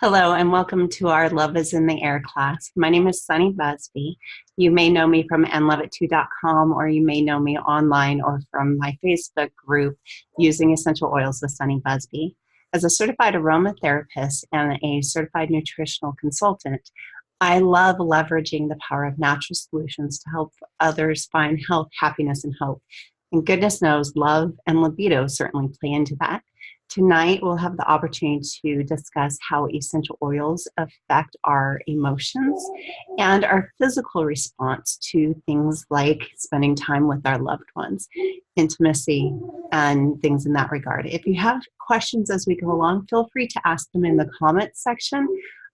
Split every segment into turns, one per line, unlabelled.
Hello and welcome to our Love is in the Air class. My name is Sunny Busby. You may know me from nloveit2.com, or you may know me online or from my Facebook group, Using Essential Oils with Sunny Busby. As a certified aromatherapist and a certified nutritional consultant, I love leveraging the power of natural solutions to help others find health, happiness, and hope. And goodness knows, love and libido certainly play into that. Tonight, we'll have the opportunity to discuss how essential oils affect our emotions and our physical response to things like spending time with our loved ones, intimacy, and things in that regard. If you have questions as we go along, feel free to ask them in the comments section.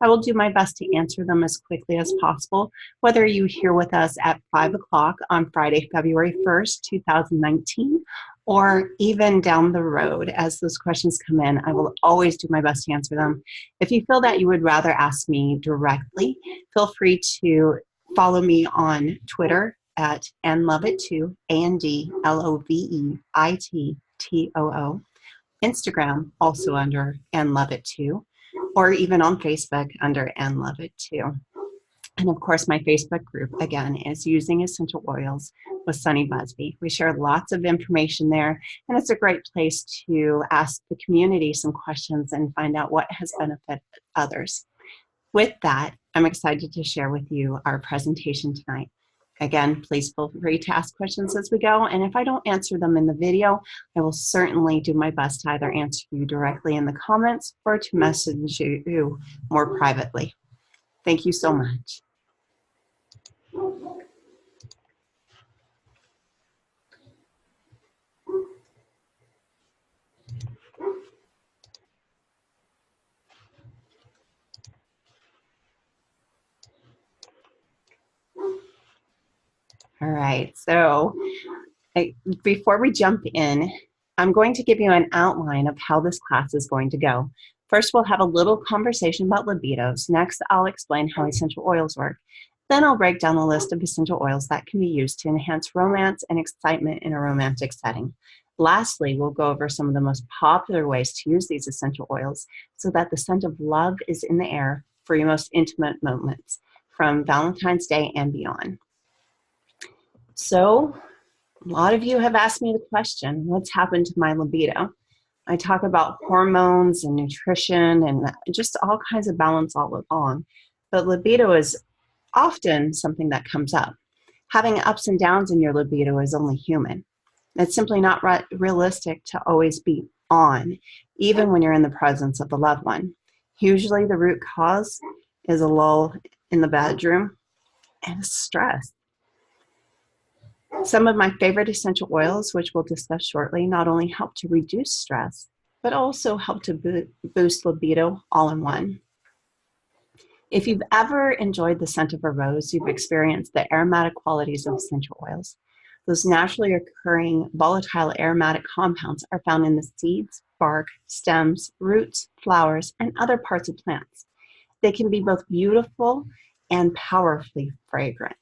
I will do my best to answer them as quickly as possible, whether you're here with us at 5 o'clock on Friday, February 1st, 2019, or even down the road as those questions come in. I will always do my best to answer them. If you feel that you would rather ask me directly, feel free to follow me on Twitter at nloveit2, ANDLOVEITTOO, Instagram also under nloveit2, or even on Facebook under nloveit2. And of course, my Facebook group, again, is Using Essential Oils with Sunny Busby. We share lots of information there, and it's a great place to ask the community some questions and find out what has benefited others. With that, I'm excited to share with you our presentation tonight. Again, please feel free to ask questions as we go, and if I don't answer them in the video, I will certainly do my best to either answer you directly in the comments or to message you more privately. Thank you so much. All right, so before we jump in, I'm going to give you an outline of how this class is going to go. First, we'll have a little conversation about libidos. Next, I'll explain how essential oils work. Then I'll break down a list of essential oils that can be used to enhance romance and excitement in a romantic setting. Lastly, we'll go over some of the most popular ways to use these essential oils so that the scent of love is in the air for your most intimate moments, from Valentine's Day and beyond. So, a lot of you have asked me the question, what's happened to my libido? I talk about hormones and nutrition and just all kinds of balance all along, but libido is often something that comes up. Having ups and downs in your libido is only human. It's simply not realistic to always be on, even when you're in the presence of the loved one. Usually the root cause is a lull in the bedroom and stress. Some of my favorite essential oils, which we'll discuss shortly, not only help to reduce stress, but also help to boost libido all in one. If you've ever enjoyed the scent of a rose, you've experienced the aromatic qualities of essential oils. Those naturally occurring volatile aromatic compounds are found in the seeds, bark, stems, roots, flowers, and other parts of plants. They can be both beautiful and powerfully fragrant.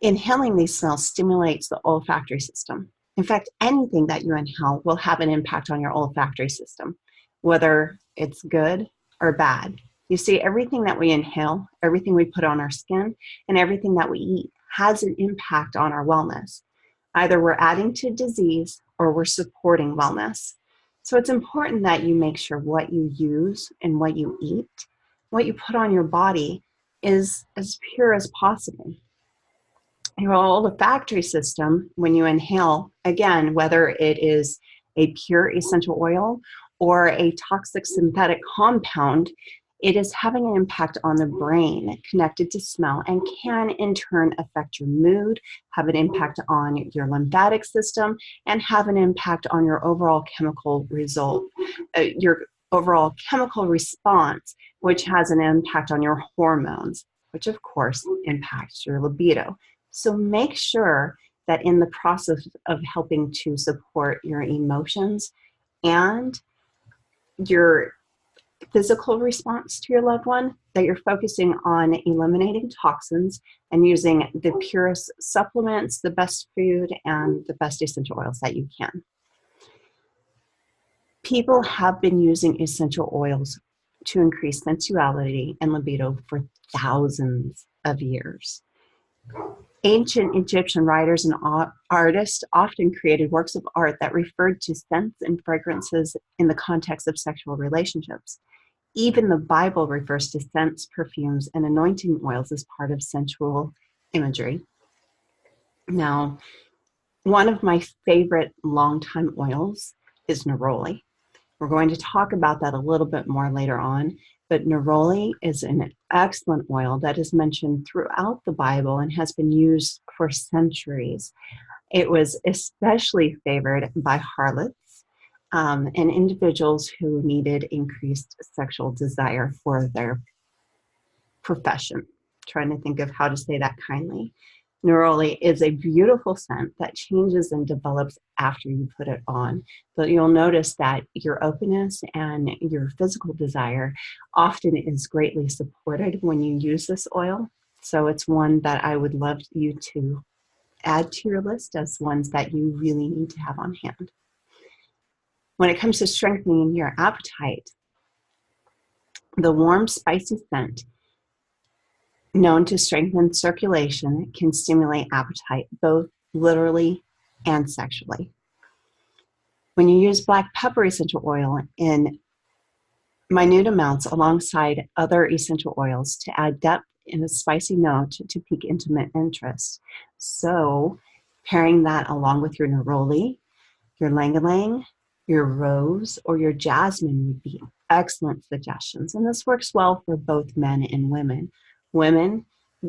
Inhaling these smells stimulates the olfactory system. In fact, anything that you inhale will have an impact on your olfactory system, whether it's good or bad. You see, everything that we inhale, everything we put on our skin, and everything that we eat has an impact on our wellness. Either we're adding to disease or we're supporting wellness. So it's important that you make sure what you use and what you eat, what you put on your body, is as pure as possible. Your olfactory system, when you inhale, again, whether it is a pure essential oil or a toxic synthetic compound, it is having an impact on the brain connected to smell and can in turn affect your mood, have an impact on your lymphatic system, and have an impact on your overall chemical response, which has an impact on your hormones, which of course impacts your libido. So make sure that in the process of helping to support your emotions and your physical response to your loved one, that you're focusing on eliminating toxins and using the purest supplements, the best food, and the best essential oils that you can. People have been using essential oils to increase sensuality and libido for thousands of years. Ancient Egyptian writers and artists often created works of art that referred to scents and fragrances in the context of sexual relationships. Even the Bible refers to scents, perfumes, and anointing oils as part of sensual imagery. Now, one of my favorite longtime oils is neroli. We're going to talk about that a little bit more later on, but neroli is an excellent oil that is mentioned throughout the Bible and has been used for centuries. It was especially favored by harlots and individuals who needed increased sexual desire for their profession. Trying to think of how to say that kindly. Neroli is a beautiful scent that changes and develops after you put it on. But you'll notice that your openness and your physical desire often is greatly supported when you use this oil. So it's one that I would love you to add to your list as ones that you really need to have on hand. When it comes to strengthening your appetite, the warm, spicy scent known to strengthen circulation can stimulate appetite, both literally and sexually. When you use black pepper essential oil in minute amounts alongside other essential oils to add depth and a spicy note to pique intimate interest. So pairing that along with your neroli, your ylang-ylang, your rose, or your jasmine would be excellent suggestions. And this works well for both men and women. Women,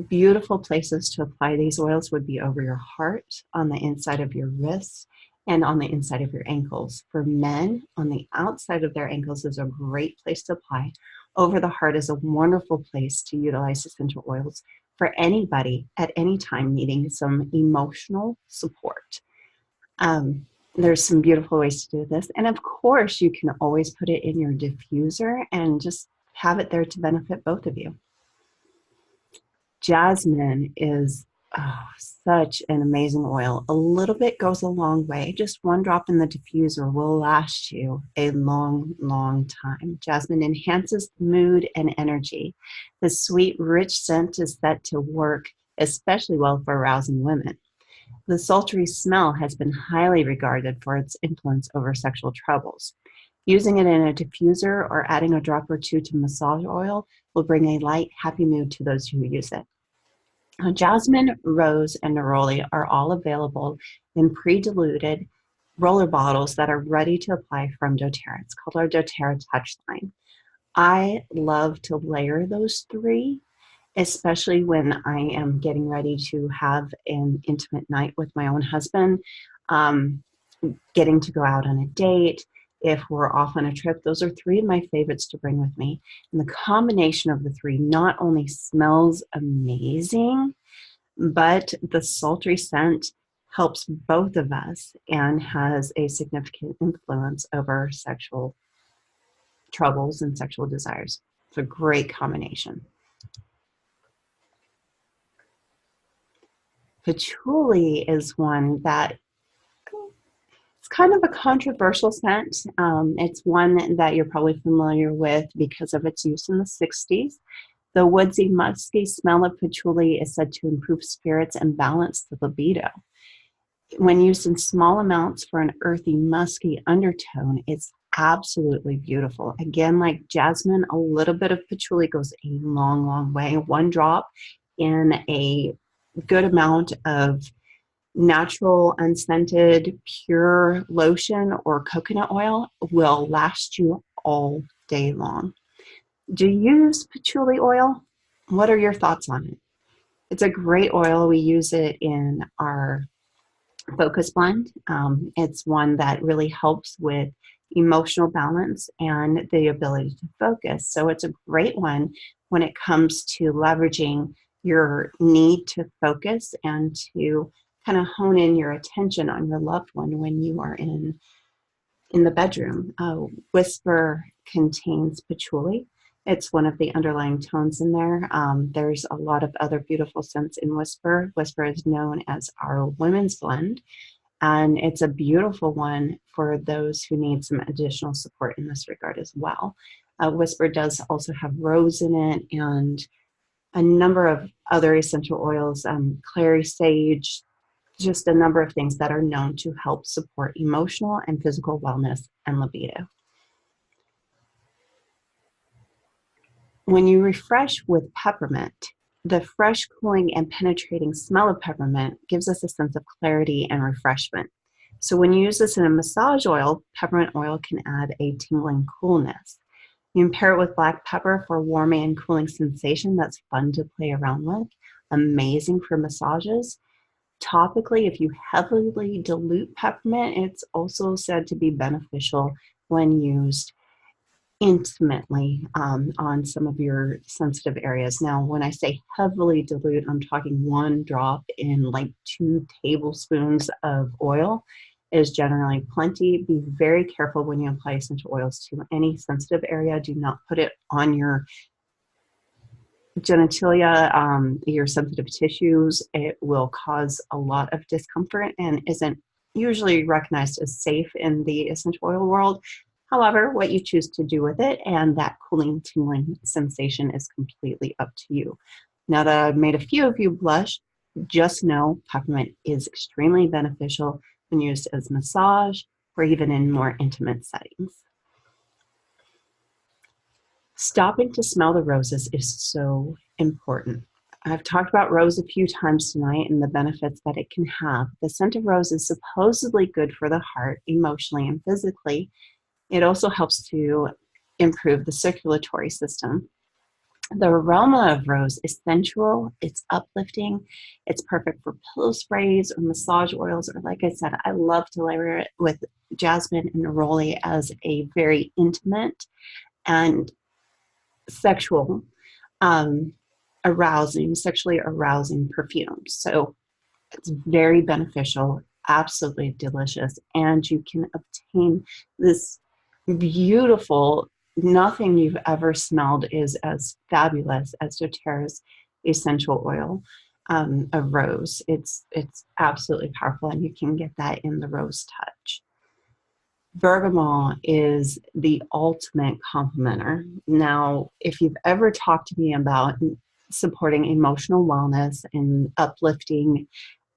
beautiful places to apply these oils would be over your heart, on the inside of your wrists, and on the inside of your ankles. For men, on the outside of their ankles is a great place to apply. Over the heart is a wonderful place to utilize essential oils for anybody at any time needing some emotional support. There's some beautiful ways to do this. And of course, you can always put it in your diffuser and just have it there to benefit both of you. Jasmine is such an amazing oil. A little bit goes a long way. Just one drop in the diffuser will last you a long, long time. Jasmine enhances mood and energy. The sweet, rich scent is set to work especially well for arousing women. The sultry smell has been highly regarded for its influence over sexual troubles. Using it in a diffuser or adding a drop or two to massage oil will bring a light, happy mood to those who use it. Jasmine, rose, and neroli are all available in pre-diluted roller bottles that are ready to apply from doTERRA. It's called our doTERRA Touch line. I love to layer those three, especially when I am getting ready to have an intimate night with my own husband, getting to go out on a date. If we're off on a trip, those are three of my favorites to bring with me. And the combination of the three not only smells amazing, but the sultry scent helps both of us and has a significant influence over sexual troubles and sexual desires. It's a great combination. Patchouli is one that it's kind of a controversial scent. It's one that you're probably familiar with because of its use in the 60s. The woodsy, musky smell of patchouli is said to improve spirits and balance the libido. When used in small amounts for an earthy, musky undertone, it's absolutely beautiful. Again, like jasmine, a little bit of patchouli goes a long, long way. One drop in a good amount of natural, unscented, pure lotion or coconut oil will last you all day long. Do you use patchouli oil? What are your thoughts on it? It's a great oil. We use it in our focus blend. It's one that really helps with emotional balance and the ability to focus. So it's a great one when it comes to leveraging your need to focus and to kind of hone in your attention on your loved one when you are in the bedroom. Whisper contains patchouli. It's one of the underlying tones in there. There's a lot of other beautiful scents in Whisper. Whisper is known as our women's blend, and it's a beautiful one for those who need some additional support in this regard as well. Whisper does also have rose in it, and a number of other essential oils, clary sage, just a number of things that are known to help support emotional and physical wellness and libido. When you refresh with peppermint, the fresh, cooling, and penetrating smell of peppermint gives us a sense of clarity and refreshment. So when you use this in a massage oil, peppermint oil can add a tingling coolness. You can pair it with black pepper for a warming and cooling sensation that's fun to play around with. Amazing for massages. Topically, if you heavily dilute peppermint, it's also said to be beneficial when used intimately on some of your sensitive areas. Now, when I say heavily dilute, I'm talking 1 drop in like 2 tablespoons of oil is generally plenty. Be very careful when you apply essential oils to any sensitive area. Do not put it on your genitalia, your sensitive tissues. It will cause a lot of discomfort and isn't usually recognized as safe in the essential oil world. However, what you choose to do with it and that cooling, tingling sensation is completely up to you. Now that I've made a few of you blush, just know peppermint is extremely beneficial when used as massage or even in more intimate settings. Stopping to smell the roses is so important. I've talked about rose a few times tonight and the benefits that it can have. The scent of rose is supposedly good for the heart, emotionally and physically. It also helps to improve the circulatory system. The aroma of rose is sensual, it's uplifting, it's perfect for pillow sprays or massage oils, or like I said, I love to layer it with jasmine and neroli as a very intimate and sexual, sexually arousing perfume. So it's very beneficial, absolutely delicious, and you can obtain this beautiful, nothing you've ever smelled is as fabulous as doTERRA's essential oil of rose. It's absolutely powerful, and you can get that in the rose touch. Bergamot is the ultimate complementer. Now, if you've ever talked to me about supporting emotional wellness and uplifting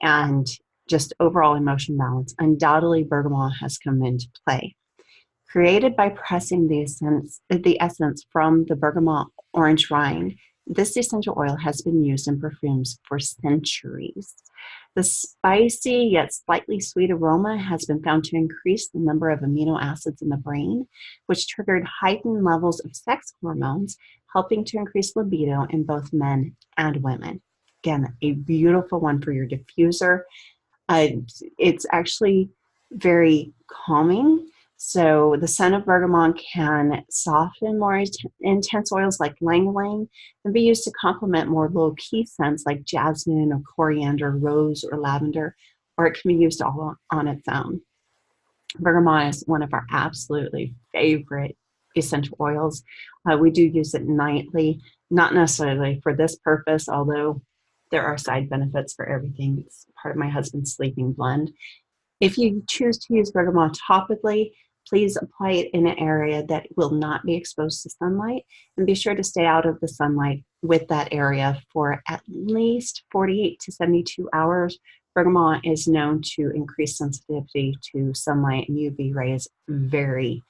and just overall emotion balance, undoubtedly bergamot has come into play. Created by pressing the essence from the bergamot orange rind, this essential oil has been used in perfumes for centuries. The spicy yet slightly sweet aroma has been found to increase the number of amino acids in the brain, which triggered heightened levels of sex hormones, helping to increase libido in both men and women. Again, a beautiful one for your diffuser. It's actually very calming. So the scent of bergamot can soften more intense oils like ylang-ylang and be used to complement more low-key scents like jasmine or coriander, rose or lavender, or it can be used all on its own. Bergamot is one of our absolutely favorite essential oils. We do use it nightly, not necessarily for this purpose, although there are side benefits for everything. It's part of my husband's sleeping blend. If you choose to use bergamot topically, please apply it in an area that will not be exposed to sunlight, and be sure to stay out of the sunlight with that area for at least 48 to 72 hours. Bergamot is known to increase sensitivity to sunlight and UV rays very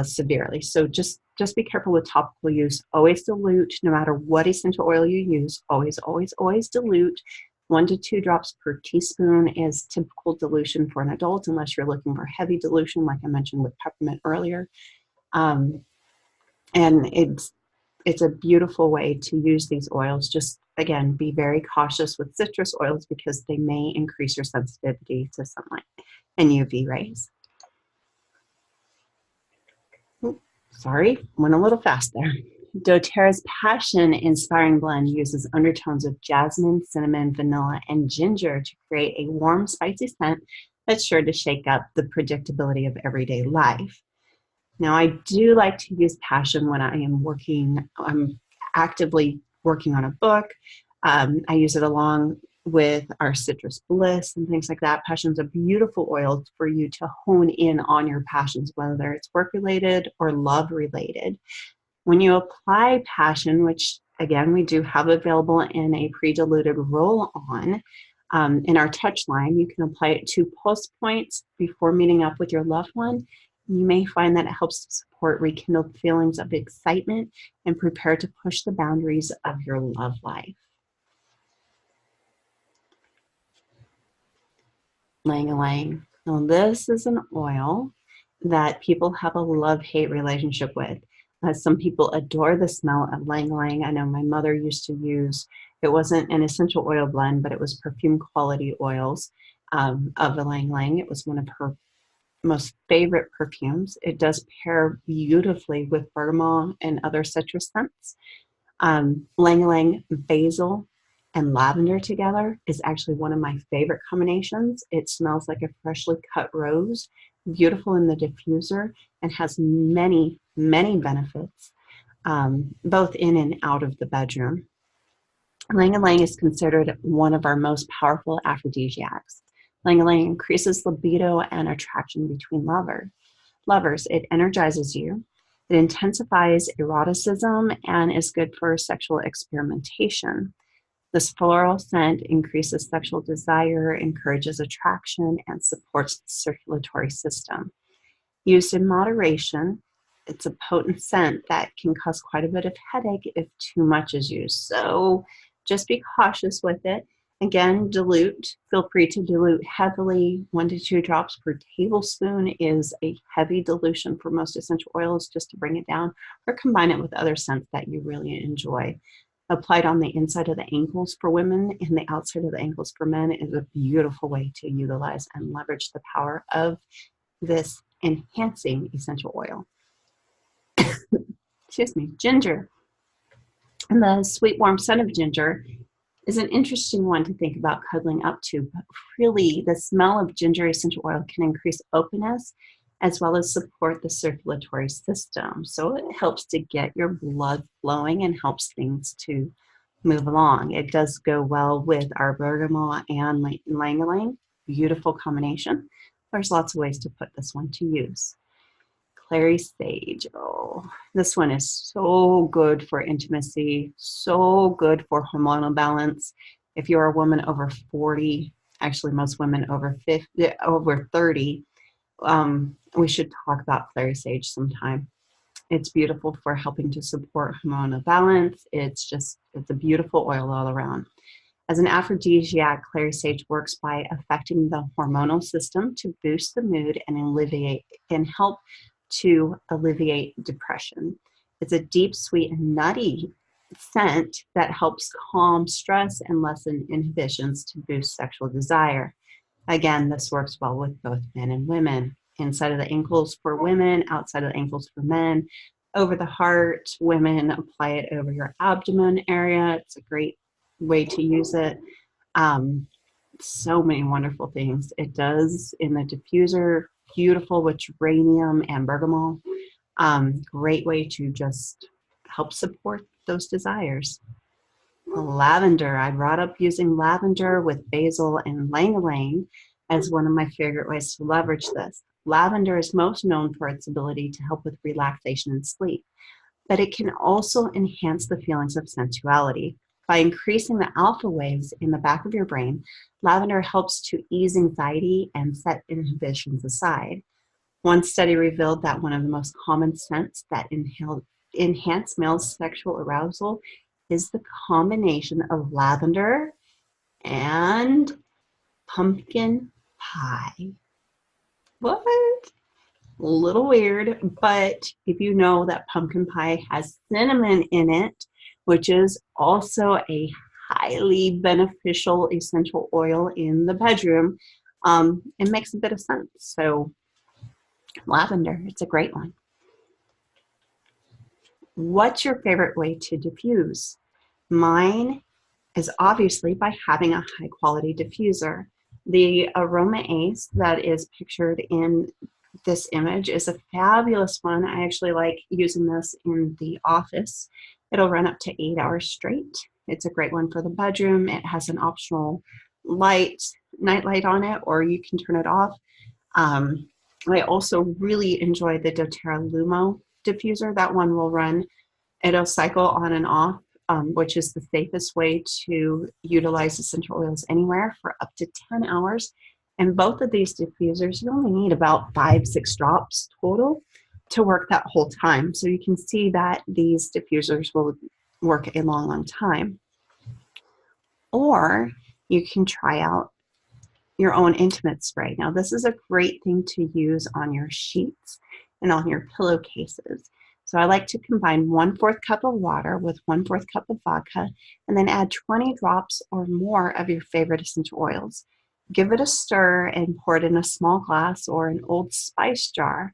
severely. So just be careful with topical use. Always dilute, no matter what essential oil you use. Always, always, always dilute. 1 to 2 drops per teaspoon is typical dilution for an adult, unless you're looking for heavy dilution, like I mentioned with peppermint earlier. And it's a beautiful way to use these oils. Just, again, be very cautious with citrus oils because they may increase your sensitivity to sunlight and UV rays. Sorry, went a little fast there. doTERRA's passion-inspiring blend uses undertones of jasmine, cinnamon, vanilla, and ginger to create a warm, spicy scent that's sure to shake up the predictability of everyday life. Now, I do like to use passion when I'm actively working on a book. I use it along with our citrus bliss and things like that. Passion's a beautiful oil for you to hone in on your passions, whether it's work related or love related. When you apply passion, which again, we do have available in a pre-diluted roll-on, in our touch line, you can apply it to pulse points before meeting up with your loved one. You may find that it helps to support rekindled feelings of excitement and prepare to push the boundaries of your love life. Lang-a-lang. Now, this is an oil that people have a love-hate relationship with. Some people adore the smell of lang-a-lang. I know my mother used to use, it wasn't an essential oil blend, but it was perfume quality oils of the lang-a-lang. It was one of her most favorite perfumes. It does pair beautifully with bergamot and other citrus scents. Lang-a-lang, basil, and lavender together is actually one of my favorite combinations. It smells like a freshly cut rose, beautiful in the diffuser, and has many, many benefits, both in and out of the bedroom. Lang-a-lang is considered one of our most powerful aphrodisiacs. Lang-a-lang increases libido and attraction between lovers. It energizes you. It intensifies eroticism and is good for sexual experimentation. This floral scent increases sexual desire, encourages attraction, and supports the circulatory system. Used in moderation, it's a potent scent that can cause quite a bit of headache if too much is used. So just be cautious with it. Again, dilute. Feel free to dilute heavily. 1 to 2 drops per tablespoon is a heavy dilution for most essential oils, just to bring it down, or combine it with other scents that you really enjoy. Applied on the inside of the ankles for women and the outside of the ankles for men is a beautiful way to utilize and leverage the power of this enhancing essential oil. Excuse me. Ginger. And the sweet, warm scent of ginger is an interesting one to think about cuddling up to, but really the smell of ginger essential oil can increase openness as well as support the circulatory system. So it helps to get your blood flowing and helps things to move along. It does go well with our bergamot and lang-a-lang. Beautiful combination. There's lots of ways to put this one to use. Clary sage. Oh, this one is so good for intimacy, so good for hormonal balance. If you're a woman over 40, actually most women over 50, over 30, we should talk about clary sage sometime. It's beautiful for helping to support hormonal balance. It's a beautiful oil all around. As an aphrodisiac, clary sage works by affecting the hormonal system to boost the mood and help to alleviate depression. It's a deep, sweet, and nutty scent that helps calm stress and lessen inhibitions to boost sexual desire. Again, this works well with both men and women. Inside of the ankles for women, outside of the ankles for men. Over the heart, women apply it over your abdomen area. It's a great way to use it. So many wonderful things. It does in the diffuser, beautiful with geranium and bergamot. Great way to just help support those desires. Lavender. I brought up using lavender with basil and lang-a-lang as one of my favorite ways to leverage this. Lavender is most known for its ability to help with relaxation and sleep, but it can also enhance the feelings of sensuality. By increasing the alpha waves in the back of your brain, lavender helps to ease anxiety and set inhibitions aside. One study revealed that one of the most common scents that enhance male sexual arousal is the combination of lavender and pumpkin pie. What? A little weird, but if you know that pumpkin pie has cinnamon in it, which is also a highly beneficial essential oil in the bedroom, it makes a bit of sense. So lavender, it's a great one. What's your favorite way to diffuse? Mine is obviously by having a high quality diffuser. The Aroma Ace that is pictured in this image is a fabulous one. I actually like using this in the office. It'll run up to 8 hours straight. It's a great one for the bedroom. It has an optional night light on it, or you can turn it off. I also really enjoy the doTERRA Lumo diffuser. That one will run, it'll cycle on and off, which is the safest way to utilize essential oils anywhere for up to 10 hours. And both of these diffusers, you only need about 5-6 drops total to work that whole time. So you can see that these diffusers will work a long, long time. Or you can try out your own intimate spray. Now, this is a great thing to use on your sheets and on your pillowcases. So I like to combine 1/4 cup of water with 1/4 cup of vodka, and then add 20 drops or more of your favorite essential oils. Give it a stir and pour it in a small glass or an Old Spice jar.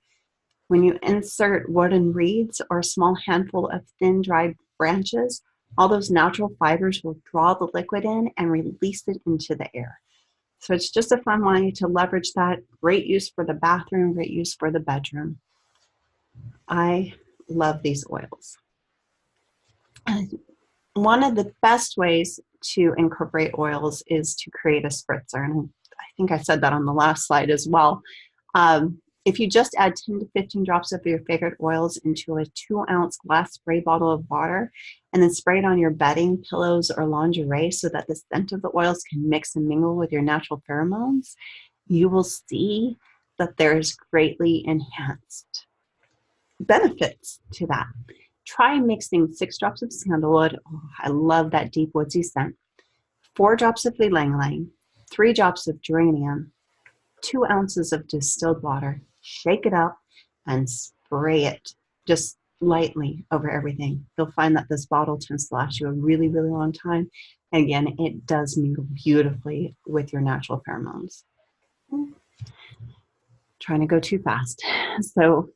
When you insert wooden reeds or a small handful of thin, dried branches, all those natural fibers will draw the liquid in and release it into the air. So it's just a fun way to leverage that. Great use for the bathroom, great use for the bedroom. I love these oils. One of the best ways to incorporate oils is to create a spritzer. And I think I said that on the last slide as well. If you just add 10 to 15 drops of your favorite oils into a 2-ounce glass spray bottle of water, and then spray it on your bedding, pillows, or lingerie so that the scent of the oils can mix and mingle with your natural pheromones, you will see that there's greatly enhanced benefits to that. Try mixing 6 drops of sandalwood. Oh, I love that deep woodsy scent. 4 drops of ylang ylang, 3 drops of geranium, 2 ounces of distilled water. Shake it up and spray it just lightly over everything. You'll find that this bottle tends to last you a really, really long time. And again, it does mingle beautifully with your natural pheromones. Trying to go too fast. So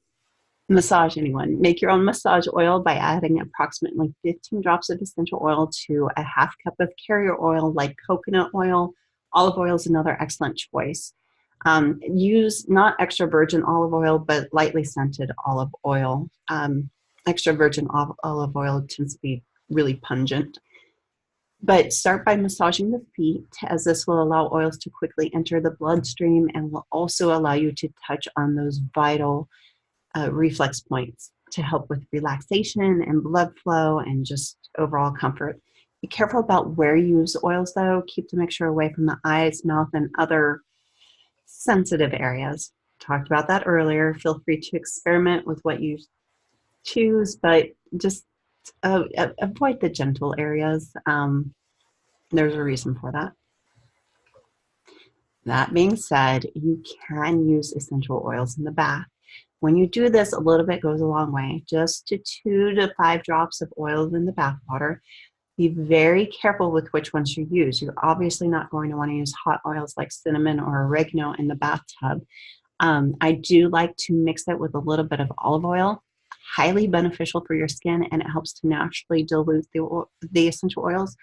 massage anyone. Make your own massage oil by adding approximately 15 drops of essential oil to a 1/2 cup of carrier oil like coconut oil. Olive oil is another excellent choice. Use not extra virgin olive oil, but lightly scented olive oil. Extra virgin olive oil tends to be really pungent. But start by massaging the feet, as this will allow oils to quickly enter the bloodstream and will also allow you to touch on those vital reflex points to help with relaxation and blood flow and just overall comfort. Be careful about where you use oils though. Keep the mixture away from the eyes, mouth, and other sensitive areas. Talked about that earlier. Feel free to experiment with what you choose, but just avoid the gentle areas. There's a reason for that. That being said, you can use essential oils in the bath. When you do this, a little bit goes a long way. Just 2 to 5 drops of oil in the bath water. Be very careful with which ones you use. You're obviously not going to want to use hot oils like cinnamon or oregano in the bathtub. I do like to mix it with a little bit of olive oil. Highly beneficial for your skin, and it helps to naturally dilute the essential oils.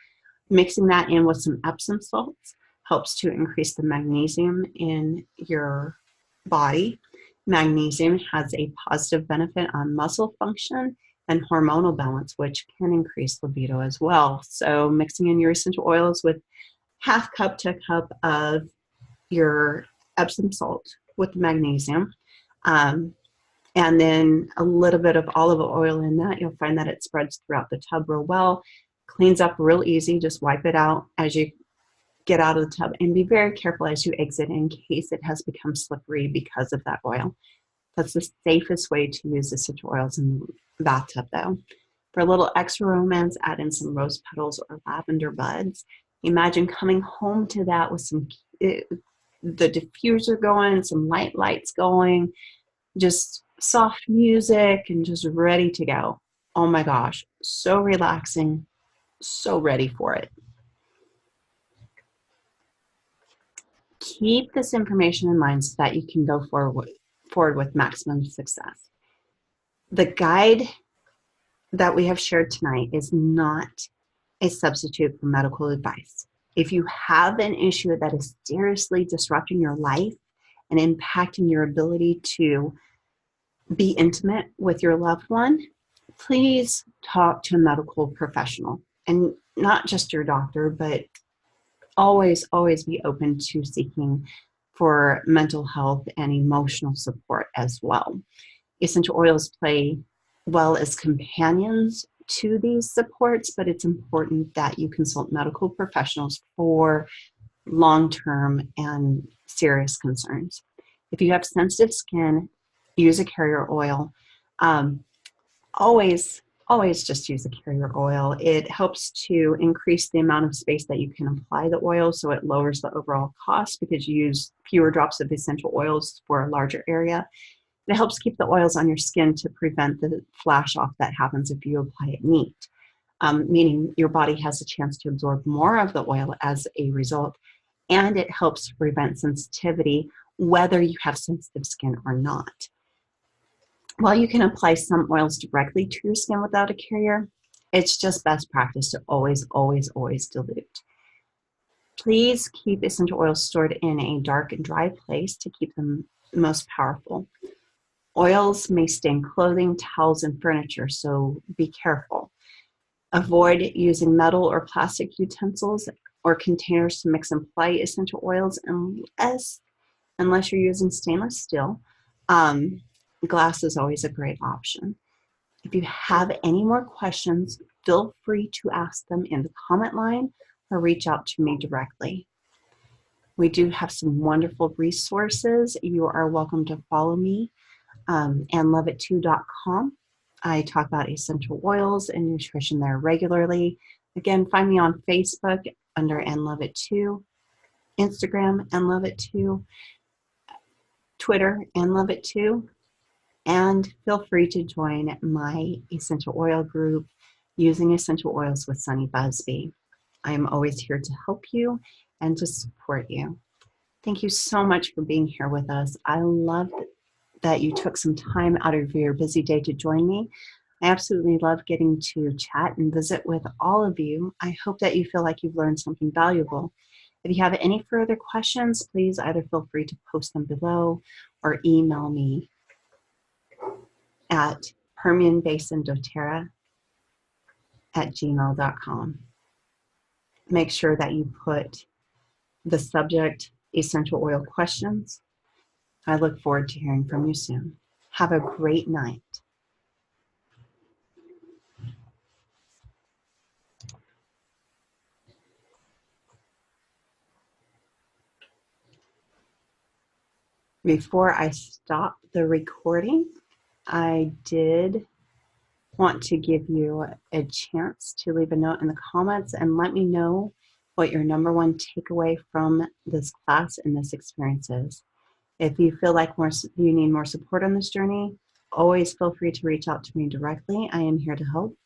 Mixing that in with some Epsom salts helps to increase the magnesium in your body. Magnesium has a positive benefit on muscle function and hormonal balance, which can increase libido as well. So mixing in your essential oils with 1/2 cup to a cup of your Epsom salt with magnesium, and then a little bit of olive oil in that, you'll find that it spreads throughout the tub real well, cleans up real easy. Just wipe it out as you get out of the tub, and be very careful as you exit in case it has become slippery because of that oil. That's the safest way to use essential oils in the bathtub though. For a little extra romance, add in some rose petals or lavender buds. Imagine coming home to that with some the diffuser going, some lights going, just soft music, and just ready to go. Oh my gosh, so relaxing, so ready for it. Keep this information in mind so that you can go forward with maximum success. The guide that we have shared tonight is not a substitute for medical advice. If you have an issue that is seriously disrupting your life and impacting your ability to be intimate with your loved one, please talk to a medical professional, and not just your doctor, but always, always be open to seeking for mental health and emotional support as well. Essential oils play well as companions to these supports, but it's important that you consult medical professionals for long-term and serious concerns. If you have sensitive skin, use a carrier oil. Um, always, always just use a carrier oil. It helps to increase the amount of space that you can apply the oil, so it lowers the overall cost because you use fewer drops of essential oils for a larger area. It helps keep the oils on your skin to prevent the flash off that happens if you apply it neat, meaning your body has a chance to absorb more of the oil as a result, and it helps prevent sensitivity whether you have sensitive skin or not. While you can apply some oils directly to your skin without a carrier, it's just best practice to always, always, always dilute. Please keep essential oils stored in a dark and dry place to keep them most powerful. Oils may stain clothing, towels, and furniture, so be careful. Avoid using metal or plastic utensils or containers to mix and apply essential oils unless you're using stainless steel. Glass is always a great option. If you have any more questions, feel free to ask them in the comment line or reach out to me directly. We do have some wonderful resources. You are welcome to follow me and loveit2.com. I talk about essential oils and nutrition there regularly. Again, find me on Facebook under and love it too, Instagram and love it too, Twitter and love it too, and feel free to join my essential oil group, Using Essential Oils with Sunny Busby. I am always here to help you and to support you. Thank you so much for being here with us. I love that you took some time out of your busy day to join me. I absolutely love getting to chat and visit with all of you. I hope that you feel like you've learned something valuable. If you have any further questions, please either feel free to post them below or email me at permianbasindoterra@gmail.com. Make sure that you put the subject essential oil questions. I look forward to hearing from you soon. Have a great night. Before I stop the recording, I did want to give you a chance to leave a note in the comments and let me know what your number one takeaway from this class and this experience is. If you feel like you need more support on this journey, always feel free to reach out to me directly. I am here to help.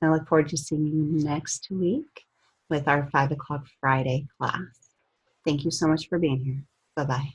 I look forward to seeing you next week with our 5 o'clock Friday class. Thank you so much for being here. Bye-bye.